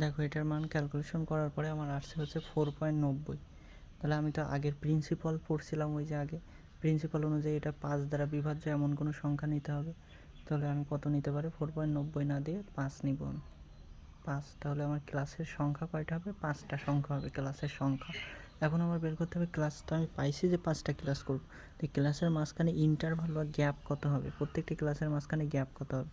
দেখো এটার মান ক্যালকুলেশন করার পরে আমার আসছে হচ্ছে 4.90। তাহলে আমি তো আগের প্রিন্সিপাল পড়ছিলাম, ওই যে আগে প্রিন্সিপাল অনুযায়ী এটা 5 দ্বারা বিভাজ্য এমন কোনো সংখ্যা নিতে হবে। তাহলে আমি কত নিতে পারি? 4.90 না দিয়ে 5 নিব আমি। 5। তাহলে আমার ক্লাসের সংখ্যা কয়টা হবে? 5টা সংখ্যা হবে ক্লাসের সংখ্যা। এখন আমার বের করতে হবে ক্লাস, তো আমি পাইছি যে 5টা ক্লাস করব, তো ক্লাসের মাঝখানে ইন্টারভাল বা গ্যাপ কত হবে, প্রত্যেকটি ক্লাসের মাঝখানে গ্যাপ কত হবে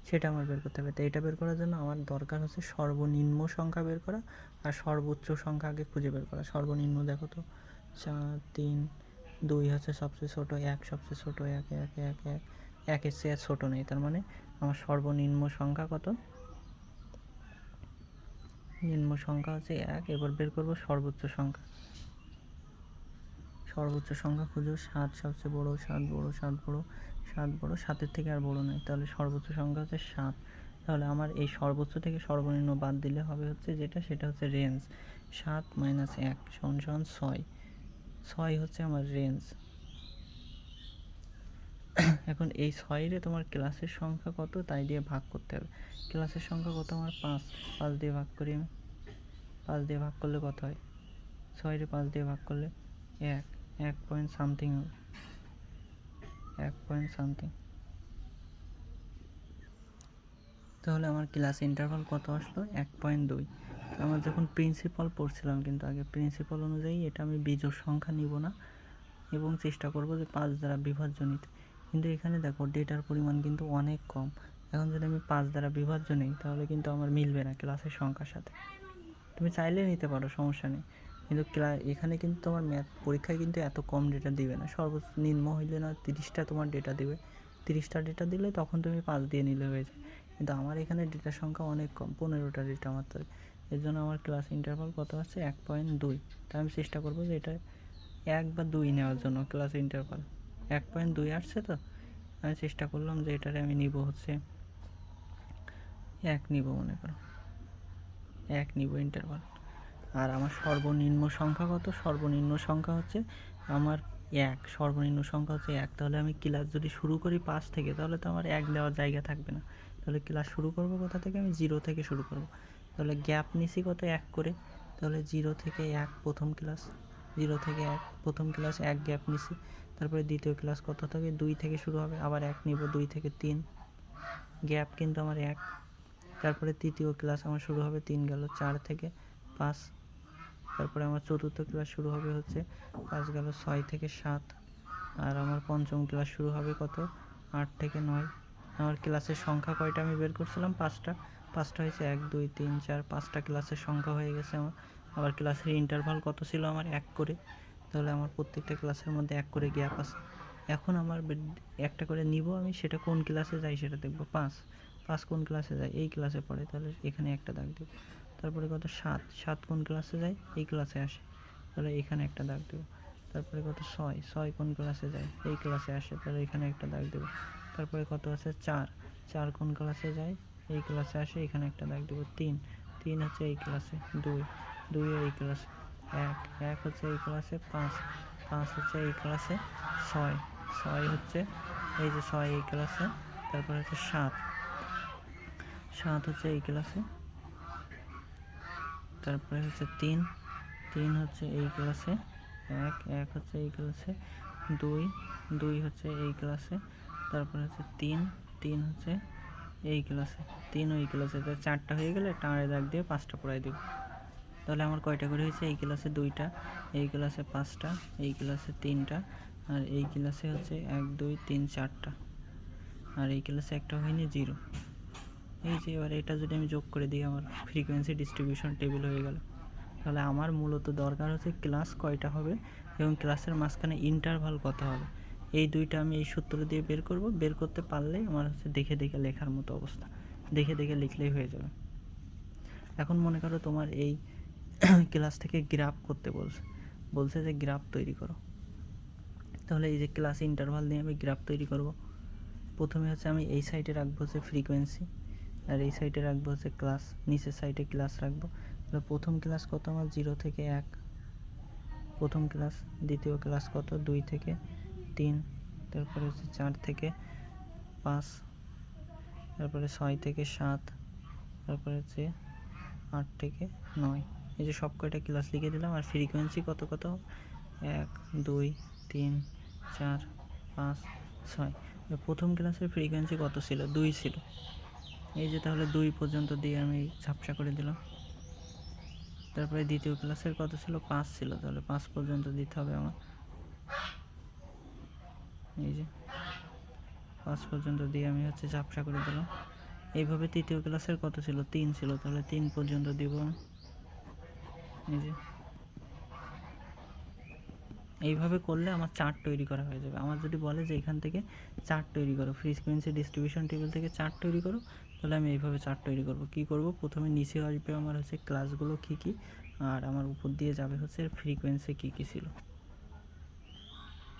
সেটা আমার বের করতে হবে। তো এটা বের করার জন্য আমার দরকার হচ্ছে সর্বনিম্ন সংখ্যা বের করা আর সর্বোচ্চ সংখ্যা আগে খুঁজে বের করা। সর্বনিম্ন দেখো তো 4, 3, 2 হচ্ছে সবচেয়ে ছোটো, 1 সবচেয়ে ছোটো, 1 1 1 1 1-এর চেয়ে ছোটো নেই, তার মানে আমার সর্বনিম্ন সংখ্যা কত? নিম্ন সংখ্যা হচ্ছে 1। এবার বের করব সর্বোচ্চ সংখ্যা। সর্বোচ্চ সংখ্যা খুঁজো, 7 সবচেয়ে বড়ো, 7 বড়ো, 7 বড়ো, 7 বড়ো, 7-এর থেকে আর বড়ো নয়, তাহলে সর্বোচ্চ সংখ্যা হচ্ছে 7। তাহলে আমার এই সর্বোচ্চ থেকে সর্বনিম্ন বাদ দিলে হবে হচ্ছে যেটা, সেটা হচ্ছে রেঞ্জ। 7 - 1 = 6। 6 হচ্ছে আমার রেঞ্জ। এখন এই 6-রে তোমার ক্লাসের সংখ্যা কত তাই দিয়ে ভাগ করতে হবে। ক্লাসের সংখ্যা কত আমার? 5। 5 দিয়ে ভাগ করি আমি। 5 দিয়ে ভাগ করলে কত হয়? 6-রে 5 দিয়ে ভাগ করলে 1, 1 পয়েন্ট সামথিং হবে, 1 পয়েন্ট সামথিং। তাহলে আমার ক্লাস ইন্টারভাল কত আসলো? 1.2। আমার যখন প্রিন্সিপাল পড়ছিলাম, কিন্তু আগে প্রিন্সিপাল অনুযায়ী এটা আমি বিজোড় সংখ্যা নিব না এবং চেষ্টা করব যে 5 দ্বারা বিভাজ্য নিতে। কিন্তু এখানে দেখো ডেটার পরিমাণ কিন্তু অনেক কম। এখন যদি আমি 5 দ্বারা বিভাজ্য নিই তাহলে কিন্তু আমার মিলবে না ক্লাসের সংখ্যার সাথে। তুমি চাইলে নিতে পারো, সমস্যা নেই, কিন্তু এখানে কিন্তু তোমার ম্যাথ পরীক্ষায় কিন্তু এত কম ডেটা দিবে না। সর্বনিম্ন হইলে না 30টা তোমার ডেটা দিবে। 30টা ডেটা দিলে তখন তুমি 5 দিয়ে নিলে হয়ে যায়। কিন্তু আমার এখানে ডেটার সংখ্যা অনেক কম, 15টা ডেটা মাত্র। এর জন্য আমার ক্লাস ইন্টারভাল কত আছে? 1.2। তাই আমি চেষ্টা করবো যে এটা 1 বা 2 নেওয়ার জন্য। ক্লাস ইন্টারভাল 1.2 আসছে, তো আমি চেষ্টা করলাম যে এটারে আমি নিব হচ্ছে 1 নিব, মনে করো 1 নিব ইন্টারভাল। আর আমার সর্বনিম্ন সংখ্যা কত? সর্বনিম্ন সংখ্যা হচ্ছে আমার 1। সর্বনিম্ন সংখ্যা হচ্ছে 1। তাহলে আমি ক্লাস যদি শুরু করি 5 থেকে, তাহলে তো আমার 1 দেওয়ার জায়গা থাকবে না। তাহলে ক্লাস শুরু করব কোথা থেকে? আমি 0 থেকে শুরু করব। তাহলে গ্যাপ নিছি কত? 1 করে। তাহলে 0 থেকে 1 প্রথম ক্লাস, 0 থেকে 1 প্রথম ক্লাস, 1 গ্যাপ নিছি। তারপরে দ্বিতীয় ক্লাস কত থেকে? 2 থেকে শুরু হবে, আবার 1 নিব, 2 থেকে 3 গ্যাপ কিন্তু আমার 1। তারপরে তৃতীয় ক্লাস আমার শুরু হবে 3 গেল, 4 থেকে 5। তারপরে আমার চতুর্থ ক্লাস শুরু হবে হচ্ছে 5 গেল, 6 থেকে 7। আর আমার পঞ্চম ক্লাস শুরু হবে কত? 8 থেকে 9। আমার ক্লাসের সংখ্যা কয়টা আমি বের করছিলাম? 5টা। 5টা হয়েছে 1 2 3 4, 5টা ক্লাসের সংখ্যা হয়ে গেছে আমার। আবার ক্লাসের ইন্টারভাল কত ছিল আমার? 1 করে। তাহলে আমার প্রত্যেকটা ক্লাসের মধ্যে 1 করে গ্যাপ আছে। এখন আমার একটা করে নিব আমি, সেটা কোন ক্লাসে যায় সেটা দেখব। 5 5 কোন ক্লাসে যায়? এই ক্লাসে পড়ে, তাহলে এখানে একটা দাগ দেব। তারপরে কত? 7 7 কোন ক্লাসে যায়? এই ক্লাসে আসে, তাহলে এখানে একটা দাগ দেব। তারপরে কত? 6 6 কোন ক্লাসে যায়? এই ক্লাসে আসে, তাহলে এখানে একটা দাগ দেব। তারপরে কত আছে? 4 4 কোন ক্লাসে যায়? এই ক্লাসে আসে, এখানে একটা দাগ দেব। 3 3 হচ্ছে এই ক্লাসে, 2 2 এই ক্লাসে, 1 1 হচ্ছে এই ক্লাসে, 5 5 হচ্ছে এই ক্লাসে, 6 6 হচ্ছে এই যে 6 এই ক্লাসে। তারপরে হচ্ছে 7 7 হচ্ছে এই ক্লাসে। তারপরে হচ্ছে 3 3 হচ্ছে এই ক্লাসে, 1 1 হচ্ছে এই ক্লাসে, 2 2 হচ্ছে এই ক্লাসে। তারপরে হচ্ছে 3 3 হচ্ছে এই ক্লাসে, 3 ওই ক্লাসে। তো 4টা হয়ে গেলে একটা আড়াই দাগ দিয়ে 5টা পড়াই দেব। তাহলে আমার কয়টা করে হয়েছে? এই ক্লাসে 2টা, এই ক্লাসে 5টা, এই ক্লাসে 3টা, আর এই ক্লাসে হচ্ছে 1 2 3 4টা, আর এই ক্লাসে একটা হয়নি, 0। এই যে এবার এটা যদি আমি যোগ করে দিই, আমার ফ্রিকোয়েন্সি ডিস্ট্রিবিউশন টেবিল হয়ে গেল। তাহলে আমার মূলত দরকার হচ্ছে ক্লাস কয়টা হবে এবং ক্লাসের মাঝখানে ইন্টারভাল কত হবে। এই দুইটা আমি এই সূত্র দিয়ে বের করব। বের করতে পারলেই আমার হচ্ছে দেখে দেখে লেখার মতো অবস্থা, দেখে দেখে লিখলেই হয়ে যাবে। এখন মনে করো তোমার এই ক্লাস থেকে গ্রাফ করতে বলছে যে গ্রাফ তৈরি করো। তাহলে এই যে ক্লাস ইন্টারভাল নিয়ে আমি গ্রাফ তৈরি করব। প্রথমে হচ্ছে আমি এই সাইডে রাখবো হচ্ছে ফ্রিকোয়েন্সি, আর এই সাইডে রাখবো হচ্ছে ক্লাস, নিচের সাইডে ক্লাস রাখবো। তাহলে প্রথম ক্লাস কত আমার? 0 থেকে 1 প্রথম ক্লাস। দ্বিতীয় ক্লাস কত? 2 থেকে 3। তারপরে হচ্ছে 4 থেকে 5। তারপরে 6 থেকে 7। তারপরে হচ্ছে 8 থেকে 9, এই যে সব কয়টা ক্লাস লিখে দিলাম। আর ফ্রিকোয়েন্সি কত কত, 1 2 3 4 5 6। প্রথম ক্লাসের ফ্রিকোয়েন্সি কত ছিল, 2 ছিল। এই যে তাহলে 2 পর্যন্ত দিয়ে আমি ঝাপসা করে দিলাম। তারপরে দ্বিতীয় ক্লাসের কত ছিল, 5 ছিল, তাহলে 5 পর্যন্ত দিতে হবে আমার। এই যে 5 পর্যন্ত দিয়ে আমি হচ্ছে ঝাপসা করে দিলাম। এইভাবে তৃতীয় ক্লাসের কত ছিল, 3 ছিল, তাহলে 3 পর্যন্ত দিব। এই যে এইভাবে করলে আমার চার্ট তৈরি করা হয়ে যাবে। আমার যদি বলে যে এখান থেকে চার্ট তৈরি করো, ফ্রিকোয়েন্সি ডিস্ট্রিবিউশন টেবিল থেকে চার্ট তৈরি করো, তাহলে আমি এইভাবে চার্ট তৈরি করব। কি করব, প্রথমে নিচে আসবে আমার হচ্ছে ক্লাসগুলো কী কী, আর আমার উপর দিয়ে যাবে হচ্ছে ফ্রিকোয়েন্সি কী কী ছিল।